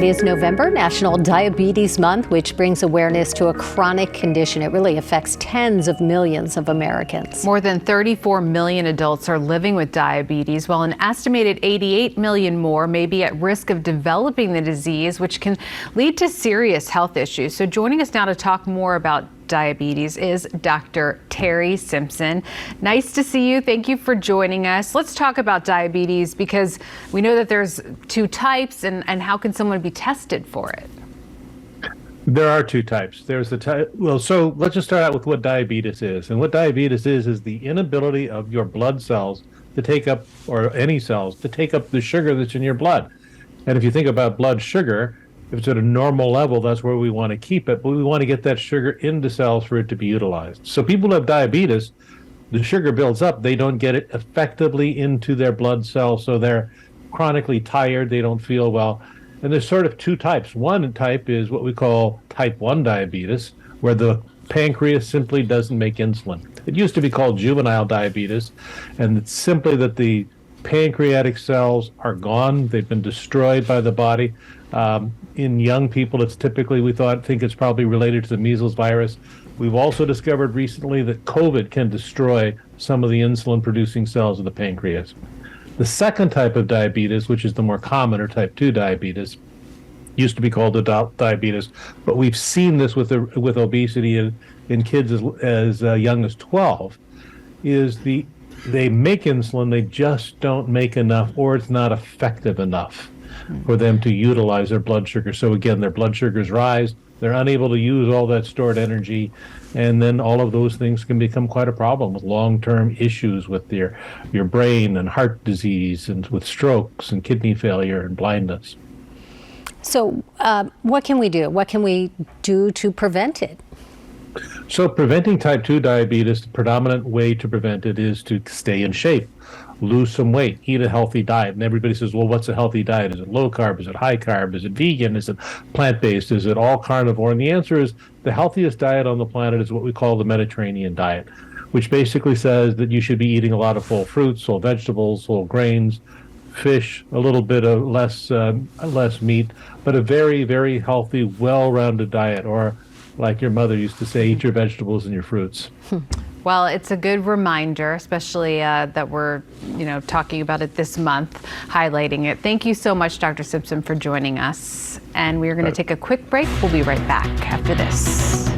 It is November, National Diabetes Month, which brings awareness to a chronic condition. It really affects tens of millions of Americans. More than 34 million adults are living with diabetes, while an estimated 88 million more may be at risk of developing the disease, which can lead to serious health issues. So joining us now to talk more about diabetes is Dr. Terry Simpson. Nice to see you. Thank you for joining us. Let's talk about diabetes because we know that there's two types, and how can someone be tested for it? There are two types. There's the type, so let's just start out with what diabetes is. And what diabetes is the inability of your blood cells to take up, or any cells, to take up the sugar that's in your blood. And if you think about blood sugar, if it's at a normal level, that's where we want to keep it, but we want to get that sugar into cells for it to be utilized. So people who have diabetes, the sugar builds up, they don't get it effectively into their blood cells, so they're chronically tired, they don't feel well. And there's sort of two types. One type is what we call type 1 diabetes, where the pancreas simply doesn't make insulin. It used to be called juvenile diabetes, and it's simply that the pancreatic cells are gone, they've been destroyed by the body. In young people, it's typically, think it's probably related to the measles virus. We've also discovered recently that COVID can destroy some of the insulin-producing cells of the pancreas. The second type of diabetes, which is the more common, or type 2 diabetes, used to be called adult diabetes, but we've seen this with obesity in kids as young as 12, is they make insulin, they just don't make enough, or it's not effective enough for them to utilize their blood sugar. So again, their blood sugars rise, they're unable to use all that stored energy, and then all of those things can become quite a problem with long-term issues with your brain and heart disease, and with strokes and kidney failure and blindness. So what can we do? What can we do to prevent it? So preventing type 2 diabetes, the predominant way to prevent it is to stay in shape, lose some weight, eat a healthy diet. And everybody says, well, what's a healthy diet? Is it low carb? Is it high carb? Is it vegan? Is it plant-based? Is it all carnivore? And the answer is the healthiest diet on the planet is what we call the Mediterranean diet, which basically says that you should be eating a lot of whole fruits, whole vegetables, whole grains, fish, a little bit of less meat, but a very, very healthy, well-rounded diet, or like your mother used to say, eat your vegetables and your fruits. Well, it's a good reminder, especially that we're, talking about it this month, highlighting it. Thank you so much, Dr. Simpson, for joining us. And we're going to take a quick break. We'll be right back after this.